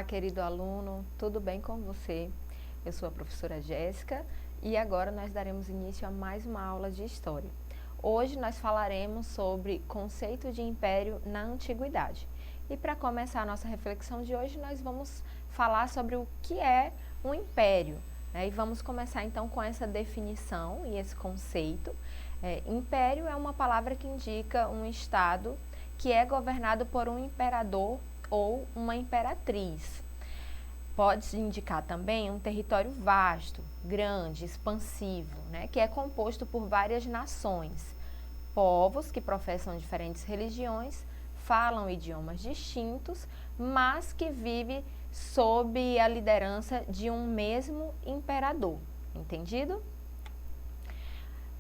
Olá, querido aluno, tudo bem com você? Eu sou a professora Jéssica e agora nós daremos início a mais uma aula de História. Hoje nós falaremos sobre conceito de império na Antiguidade. E para começar a nossa reflexão de hoje, nós vamos falar sobre o que é um império, né? E vamos começar então com essa definição e esse conceito. Império é uma palavra que indica um estado que é governado por um imperador ou uma imperatriz. Pode indicar também um território vasto, grande, expansivo, né, que é composto por várias nações, povos que professam diferentes religiões, falam idiomas distintos, mas que vivem sob a liderança de um mesmo imperador. Entendido?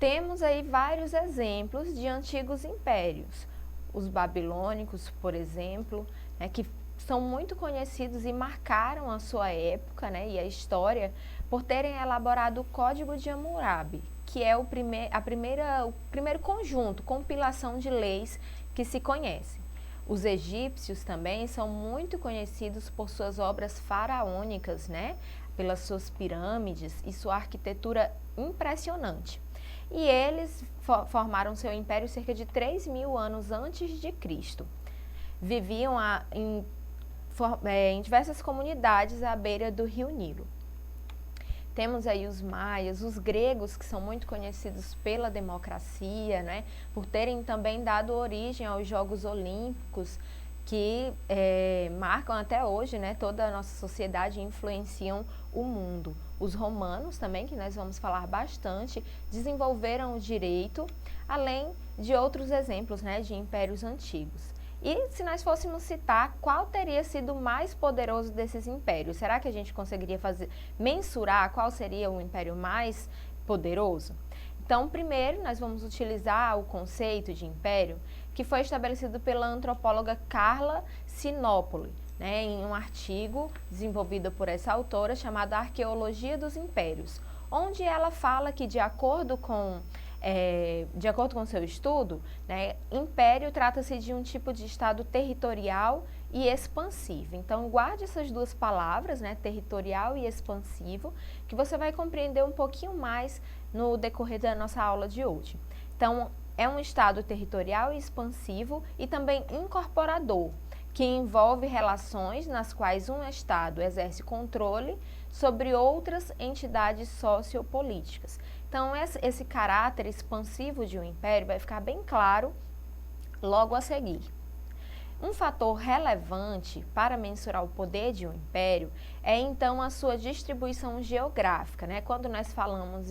Temos aí vários exemplos de antigos impérios. Os babilônicos, por exemplo, né, que são muito conhecidos e marcaram a sua época, né, e a história por terem elaborado o Código de Hammurabi, que é o primeiro conjunto, compilação de leis que se conhece. Os egípcios também são muito conhecidos por suas obras faraônicas, né, pelas suas pirâmides e sua arquitetura impressionante. E eles formaram seu império cerca de 3.000 anos antes de Cristo. Viviam em diversas comunidades à beira do rio Nilo. Temos aí os maias, os gregos, que são muito conhecidos pela democracia, né, por terem também dado origem aos Jogos Olímpicos, que marcam até hoje, né, toda a nossa sociedade e influenciam o mundo. Os romanos também, que nós vamos falar bastante, desenvolveram o direito, além de outros exemplos, né, de impérios antigos. E se nós fôssemos citar, qual teria sido o mais poderoso desses impérios? Será que a gente conseguiria mensurar qual seria o império mais poderoso? Então, primeiro, nós vamos utilizar o conceito de império, que foi estabelecido pela antropóloga Carla Sinopoli, né, em um artigo desenvolvido por essa autora chamado Arqueologia dos Impérios, onde ela fala que, de acordo com seu estudo, né, império trata-se de um tipo de estado territorial e expansivo. Então, guarde essas duas palavras, né, territorial e expansivo, que você vai compreender um pouquinho mais no decorrer da nossa aula de hoje. Então, é um estado territorial e expansivo e também incorporador, que envolve relações nas quais um estado exerce controle sobre outras entidades sociopolíticas. Então, esse caráter expansivo de um império vai ficar bem claro logo a seguir. Um fator relevante para mensurar o poder de um império é, então, a sua distribuição geográfica, né? Quando nós falamos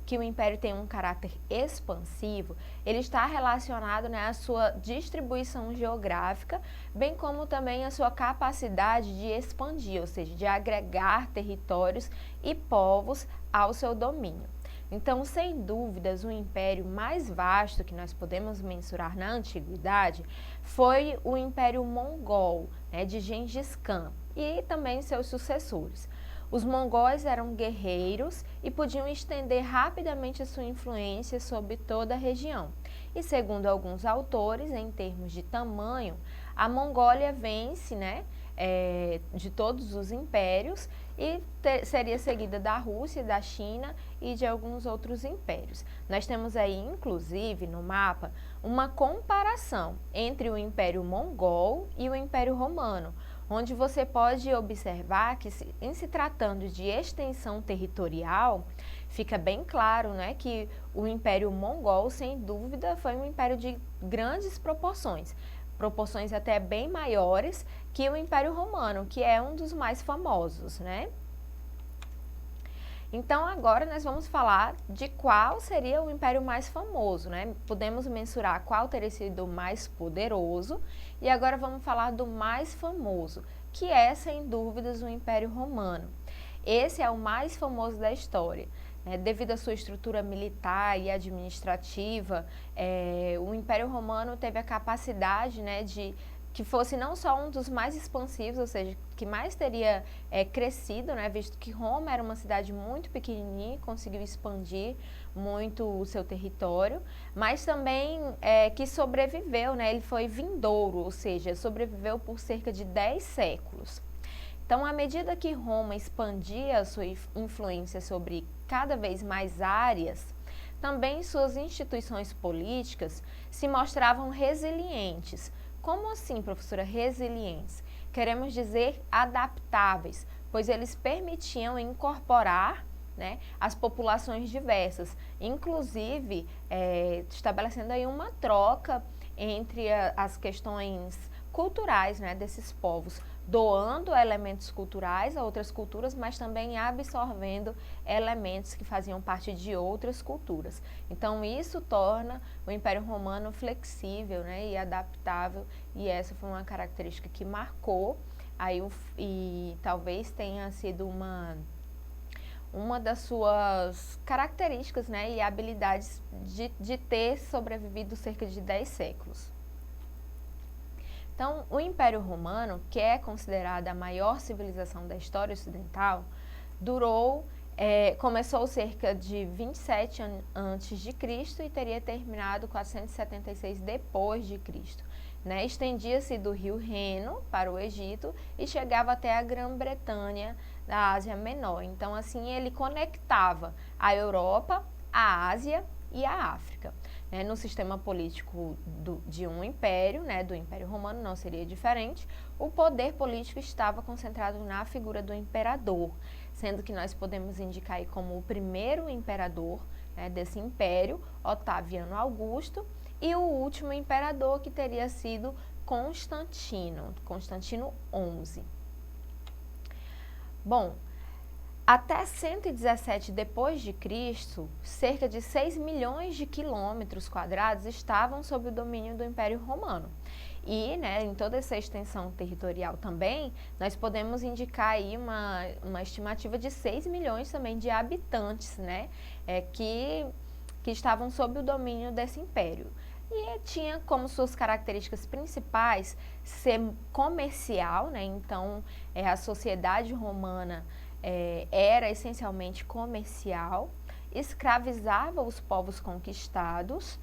que o império tem um caráter expansivo, ele está relacionado, né, à sua distribuição geográfica, bem como também à sua capacidade de expandir, ou seja, de agregar territórios e povos ao seu domínio. Então, sem dúvidas, o império mais vasto que nós podemos mensurar na antiguidade foi o Império Mongol, né, de Gengis Khan, e também seus sucessores. Os mongóis eram guerreiros e podiam estender rapidamente a sua influência sobre toda a região. E segundo alguns autores, em termos de tamanho, a Mongólia vence, né, de todos os impérios e seria seguida da Rússia, da China e de alguns outros impérios. Nós temos aí, inclusive, no mapa, uma comparação entre o Império Mongol e o Império Romano, onde você pode observar que, em se tratando de extensão territorial, fica bem claro, né, que o Império Mongol, sem dúvida, foi um império de grandes proporções até bem maiores que o Império Romano, que é um dos mais famosos, né? Então, agora nós vamos falar de qual seria o império mais famoso, né? Podemos mensurar qual teria sido o mais poderoso e agora vamos falar do mais famoso, que é, sem dúvidas, o Império Romano. Esse é o mais famoso da história. Devido à sua estrutura militar e administrativa, o Império Romano teve a capacidade, né, de que fosse não só um dos mais expansivos, ou seja, que mais teria crescido, né, visto que Roma era uma cidade muito pequenininha, conseguiu expandir muito o seu território, mas também que sobreviveu, né, ele foi vindouro, ou seja, sobreviveu por cerca de 10 séculos. Então, à medida que Roma expandia a sua influência sobre cada vez mais áreas, também suas instituições políticas se mostravam resilientes. Como assim, professora, resilientes? Queremos dizer adaptáveis, pois eles permitiam incorporar, né, as populações diversas, inclusive estabelecendo aí uma troca entre as questões culturais, né, desses povos, doando elementos culturais a outras culturas, mas também absorvendo elementos que faziam parte de outras culturas. Então isso torna o Império Romano flexível, né, e adaptável, e essa foi uma característica que marcou aí e talvez tenha sido uma das suas características, né, e habilidades de ter sobrevivido cerca de 10 séculos. Então, o Império Romano, que é considerada a maior civilização da história ocidental, começou cerca de 27 a.C. e teria terminado 476 depois de Cristo. Né? Estendia-se do rio Reno para o Egito e chegava até a Grã-Bretanha da Ásia Menor. Então, assim, ele conectava a Europa, a Ásia e a África. No sistema político de um império, né, do Império Romano, não seria diferente, o poder político estava concentrado na figura do imperador, sendo que nós podemos indicar aí como o primeiro imperador, né, desse império, Otaviano Augusto, e o último imperador que teria sido Constantino XI. Bom, até 117 depois de Cristo, cerca de 6 milhões de quilômetros quadrados estavam sob o domínio do Império Romano. E, né, em toda essa extensão territorial também, nós podemos indicar aí uma estimativa de 6 milhões também de habitantes, né, que estavam sob o domínio desse império. E tinha como suas características principais ser comercial, né, então a sociedade romana era essencialmente comercial, escravizava os povos conquistados,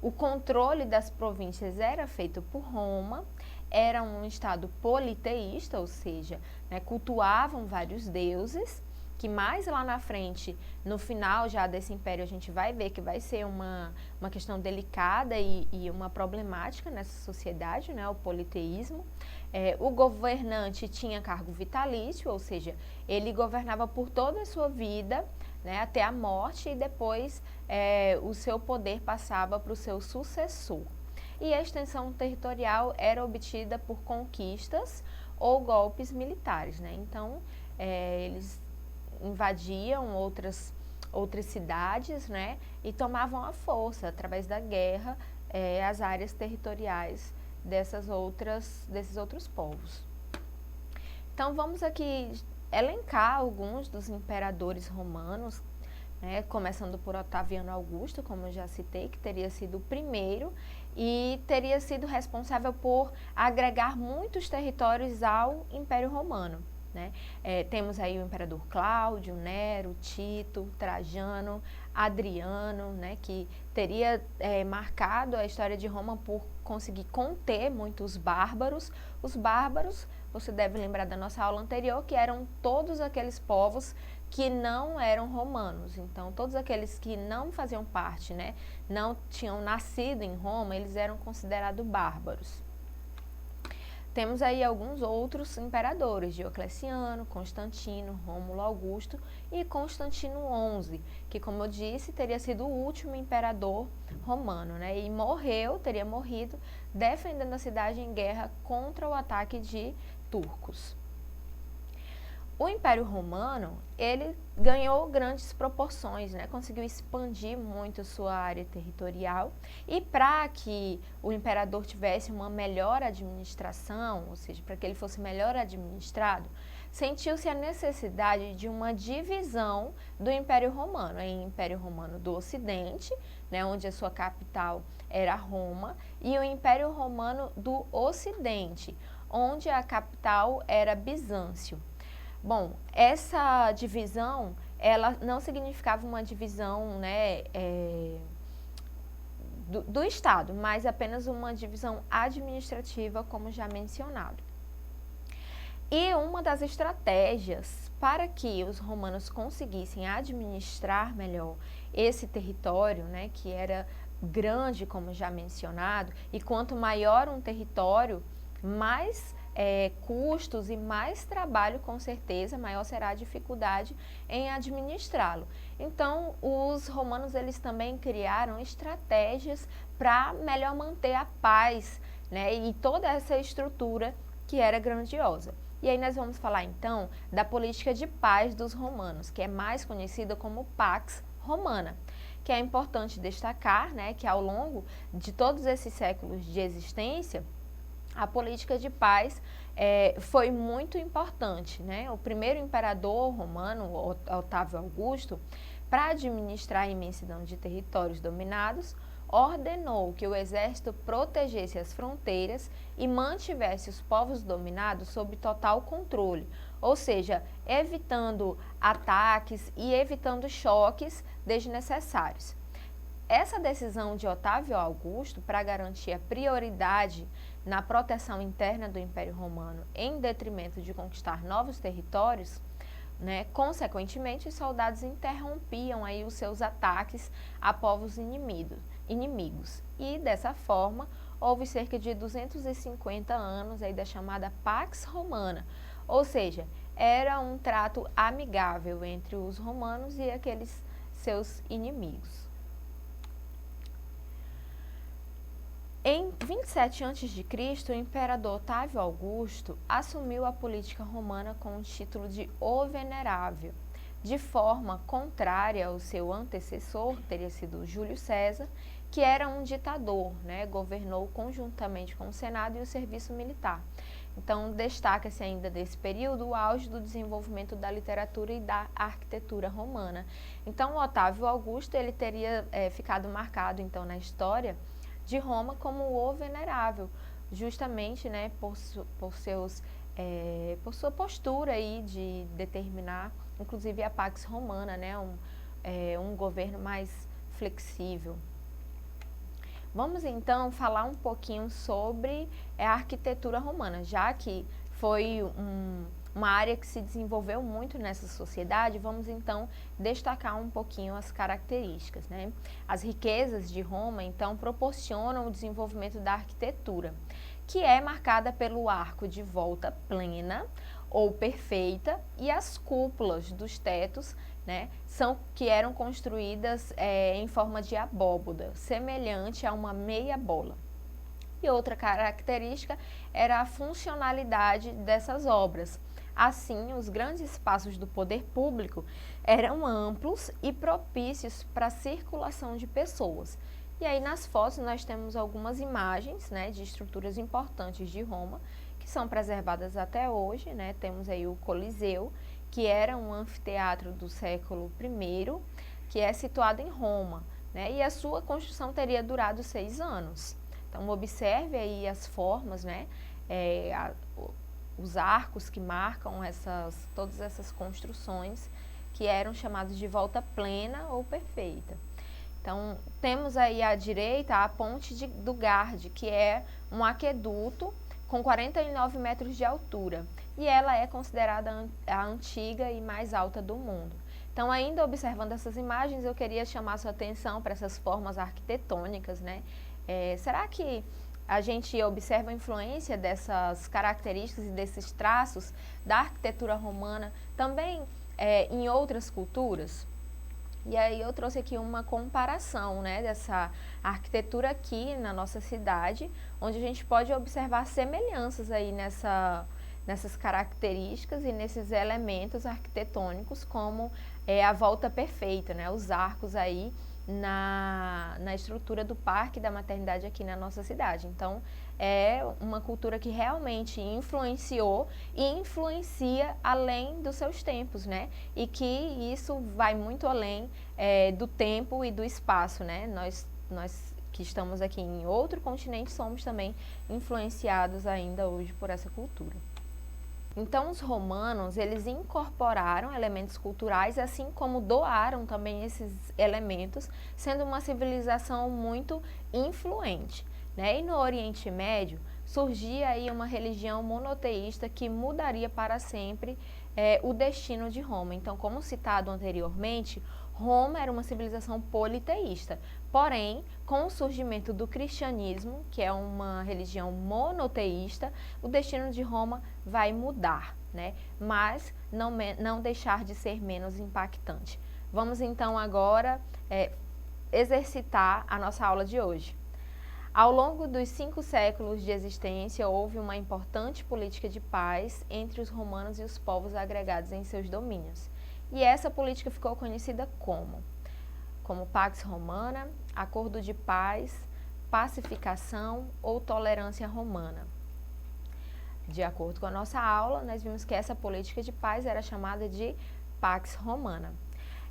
o controle das províncias era feito por Roma, era um estado politeísta, ou seja, né, cultuavam vários deuses, que mais lá na frente, no final já desse império, a gente vai ver que vai ser uma questão delicada e uma problemática nessa sociedade, né, o politeísmo. O governante tinha cargo vitalício, ou seja, ele governava por toda a sua vida, né, até a morte, e depois o seu poder passava para o seu sucessor. E a extensão territorial era obtida por conquistas ou golpes militares, né? Então, eles invadiam outras cidades, né, e tomavam à força, através da guerra, as áreas territoriais desses outros povos. Então, vamos aqui elencar alguns dos imperadores romanos, né, começando por Otaviano Augusto, como eu já citei, que teria sido o primeiro e teria sido responsável por agregar muitos territórios ao Império Romano. Né? Temos aí o imperador Cláudio, Nero, Tito, Trajano, Adriano, né, que teria marcado a história de Roma por conseguir conter muitos bárbaros. Os bárbaros, você deve lembrar da nossa aula anterior, que eram todos aqueles povos que não eram romanos. Então, todos aqueles que não faziam parte, né, não tinham nascido em Roma, eles eram considerados bárbaros. Temos aí alguns outros imperadores, Diocleciano, Constantino, Rômulo Augusto e Constantino XI, que, como eu disse, teria sido o último imperador romano, né? E teria morrido defendendo a cidade em guerra contra o ataque de turcos. O Império Romano, ele ganhou grandes proporções, né? Conseguiu expandir muito sua área territorial, e para que o imperador tivesse uma melhor administração, ou seja, para que ele fosse melhor administrado, sentiu-se a necessidade de uma divisão do Império Romano, em Império Romano do Ocidente, né, onde a sua capital era Roma, e o Império Romano do Ocidente, onde a capital era Bizâncio. Bom, essa divisão, ela não significava uma divisão, né, do Estado, mas apenas uma divisão administrativa, como já mencionado. E uma das estratégias para que os romanos conseguissem administrar melhor esse território, né, que era grande, como já mencionado, e quanto maior um território, mais custos e mais trabalho, com certeza, maior será a dificuldade em administrá-lo. Então, os romanos, eles também criaram estratégias para melhor manter a paz, né, e toda essa estrutura que era grandiosa. E aí nós vamos falar então da política de paz dos romanos, que é mais conhecida como Pax Romana, que é importante destacar, né, que ao longo de todos esses séculos de existência, a política de paz foi muito importante, né? O primeiro imperador romano, Otávio Augusto, para administrar a imensidão de territórios dominados, ordenou que o exército protegesse as fronteiras e mantivesse os povos dominados sob total controle, ou seja, evitando ataques e evitando choques desnecessários. Essa decisão de Otávio Augusto para garantir a prioridade na proteção interna do Império Romano em detrimento de conquistar novos territórios, né, consequentemente, os soldados interrompiam aí os seus ataques a povos inimigos. E dessa forma, houve cerca de 250 anos aí da chamada Pax Romana, ou seja, era um trato amigável entre os romanos e aqueles seus inimigos. Em 27 a.C., o imperador Otávio Augusto assumiu a política romana com o título de O Venerável, de forma contrária ao seu antecessor, teria sido Júlio César, que era um ditador, né, governou conjuntamente com o Senado e o serviço militar. Então, destaca-se ainda desse período o auge do desenvolvimento da literatura e da arquitetura romana. Então, Otávio Augusto ele teria ficado marcado então na história de Roma como o Venerável, justamente, né, por sua postura aí de determinar, inclusive a Pax Romana, né, um governo mais flexível. Vamos então falar um pouquinho sobre a arquitetura romana, já que foi uma área que se desenvolveu muito nessa sociedade. Vamos então destacar um pouquinho as características, né? As riquezas de Roma então proporcionam o desenvolvimento da arquitetura, que é marcada pelo arco de volta plena ou perfeita e as cúpulas dos tetos, né, que eram construídas em forma de abóboda, semelhante a uma meia bola. E outra característica era a funcionalidade dessas obras. Assim, os grandes espaços do poder público eram amplos e propícios para a circulação de pessoas. E aí nas fotos nós temos algumas imagens, né, de estruturas importantes de Roma, que são preservadas até hoje, né? Temos aí o Coliseu, que era um anfiteatro do século I, que é situado em Roma, né? E a sua construção teria durado 6 anos. Então, observe aí as formas, né? Os arcos que marcam todas essas construções, que eram chamados de volta plena ou perfeita. Então, temos aí à direita a ponte do Garde, que é um aqueduto com 49 metros de altura, e ela é considerada a antiga e mais alta do mundo. Então, ainda observando essas imagens, eu queria chamar a sua atenção para essas formas arquitetônicas, né? Será que a gente observa a influência dessas características e desses traços da arquitetura romana também em outras culturas? E aí eu trouxe aqui uma comparação, né, dessa arquitetura aqui na nossa cidade, onde a gente pode observar semelhanças aí nessas características e nesses elementos arquitetônicos, como a volta perfeita, né, os arcos aí na estrutura do Parque da Maternidade aqui na nossa cidade. Então, é uma cultura que realmente influenciou e influencia além dos seus tempos, né? E que isso vai muito além do tempo e do espaço, né? Nós que estamos aqui em outro continente, somos também influenciados ainda hoje por essa cultura. Então, os romanos, eles incorporaram elementos culturais, assim como doaram também esses elementos, sendo uma civilização muito influente, né? E no Oriente Médio, surgia aí uma religião monoteísta que mudaria para sempre o destino de Roma. Então, como citado anteriormente, Roma era uma civilização politeísta, porém, com o surgimento do cristianismo, que é uma religião monoteísta, o destino de Roma vai mudar, né? Mas não deixar de ser menos impactante. Vamos então agora exercitar a nossa aula de hoje. Ao longo dos 5 séculos de existência, houve uma importante política de paz entre os romanos e os povos agregados em seus domínios. E essa política ficou conhecida como Pax Romana, Acordo de Paz, Pacificação ou Tolerância Romana. De acordo com a nossa aula, nós vimos que essa política de paz era chamada de Pax Romana.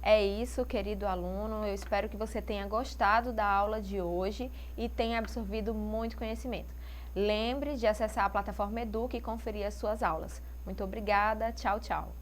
É isso, querido aluno, eu espero que você tenha gostado da aula de hoje e tenha absorvido muito conhecimento. Lembre de acessar a plataforma Educa e conferir as suas aulas. Muito obrigada, tchau, tchau.